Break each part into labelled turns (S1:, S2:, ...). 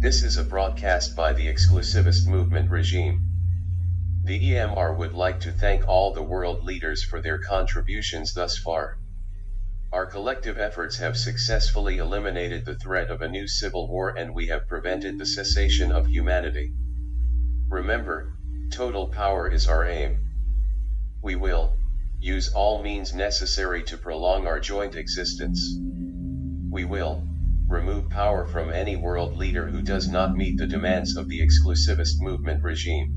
S1: This is a broadcast by the exclusivist movement regime. The EMR would like to thank all the world leaders for their contributions thus far. Our collective efforts have successfully eliminated the threat of a new civil war, and we have prevented the cessation of humanity. Remember, total power is our aim. We will use all means necessary to prolong our joint existence. We will remove power from any world leader who does not meet the demands of the exclusivist movement regime.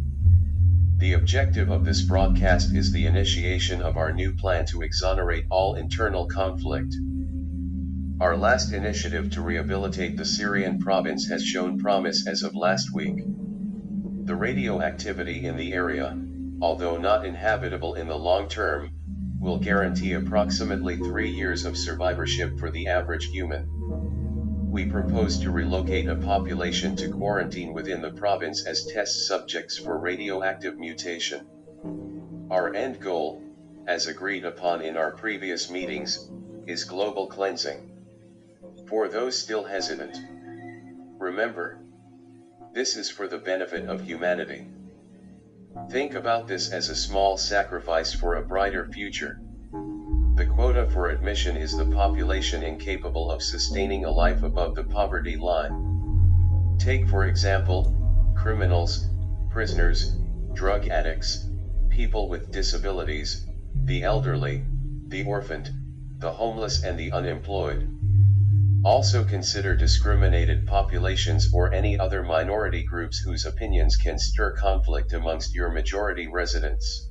S1: The objective of this broadcast is the initiation of our new plan to exonerate all internal conflict. Our last initiative to rehabilitate the Syrian province has shown promise as of last week. The radioactivity in the area, although not inhabitable in the long term, will guarantee approximately 3 years of survivorship for the average human. We propose to relocate a population to quarantine within the province as test subjects for radioactive mutation. Our end goal, as agreed upon in our previous meetings, is global cleansing. For those still hesitant, remember, this is for the benefit of humanity. Think about this as a small sacrifice for a brighter future. The quota for admission is the population incapable of sustaining a life above the poverty line. Take for example, criminals, prisoners, drug addicts, people with disabilities, the elderly, the orphaned, the homeless and the unemployed. Also consider discriminated populations or any other minority groups whose opinions can stir conflict amongst your majority residents.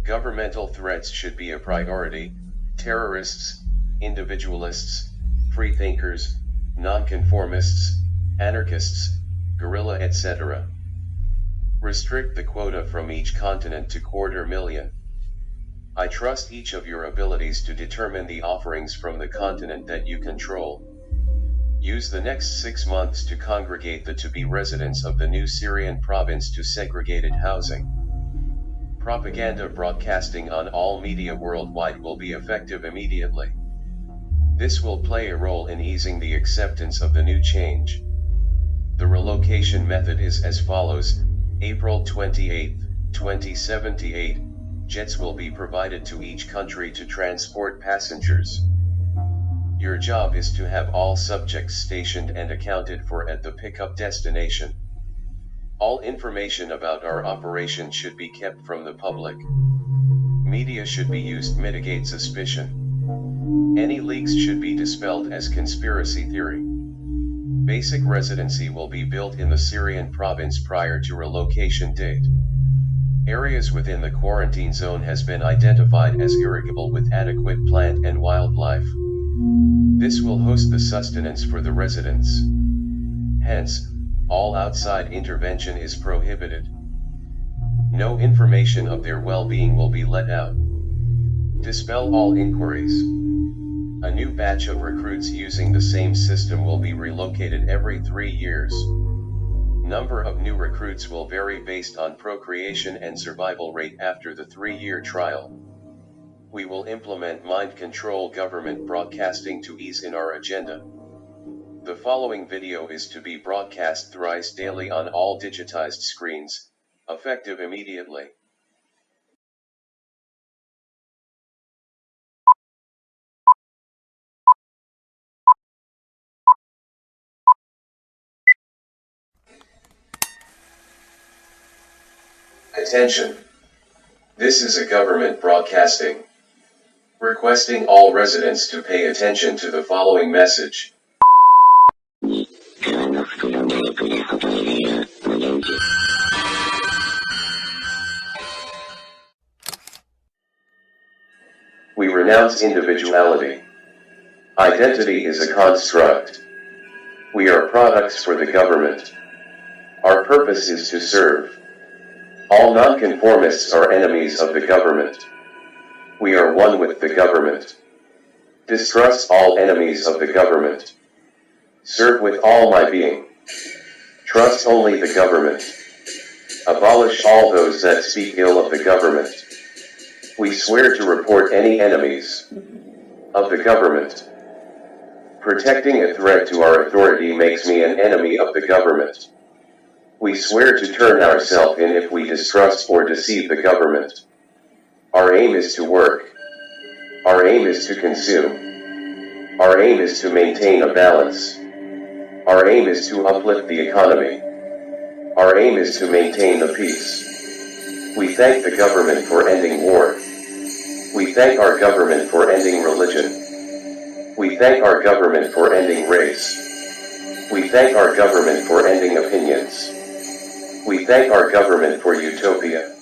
S1: Governmental threats should be a priority: terrorists, individualists, freethinkers, nonconformists, anarchists, guerrilla, etc. Restrict the quota from each continent to 250,000. I trust each of your abilities to determine the offerings from the continent that you control. Use the next 6 months to congregate the to-be residents of the new Syrian province to segregated housing. Propaganda broadcasting on all media worldwide will be effective immediately. This will play a role in easing the acceptance of the new change. The relocation method is as follows: April 28, 2078, jets will be provided to each country to transport passengers. Your job is to have all subjects stationed and accounted for at the pickup destination. All information about our operation should be kept from the public. Media should be used to mitigate suspicion. Any leaks should be dispelled as conspiracy theory. Basic residency will be built in the Syrian province prior to relocation date. Areas within the quarantine zone has been identified as irrigable with adequate plant and wildlife. This will host the sustenance for the residents. Hence, all outside intervention is prohibited. No information of their well-being will be let out. Dispel all inquiries. A new batch of recruits using the same system will be relocated every 3 years. Number of new recruits will vary based on procreation and survival rate after the 3-year trial. We will implement mind control government broadcasting to ease in our agenda. The following video is to be broadcast thrice daily on all digitized screens, effective immediately. Attention! This is a government broadcasting. Requesting all residents to pay attention to the following message. We renounce individuality. Identity is a construct. We are products for the government. Our purpose is to serve. All nonconformists are enemies of the government. We are one with the government. Distrust all enemies of the government. Serve with all my being. Trust only the government. Abolish all those that speak ill of the government. We swear to report any enemies of the government. Protecting a threat to our authority makes me an enemy of the government. We swear to turn ourselves in if we distrust or deceive the government. Our aim is to work. Our aim is to consume. Our aim is to maintain a balance. Our aim is to uplift the economy. Our aim is to maintain the peace. We thank the government for ending war. We thank our government for ending religion. We thank our government for ending race. We thank our government for ending opinions. We thank our government for utopia.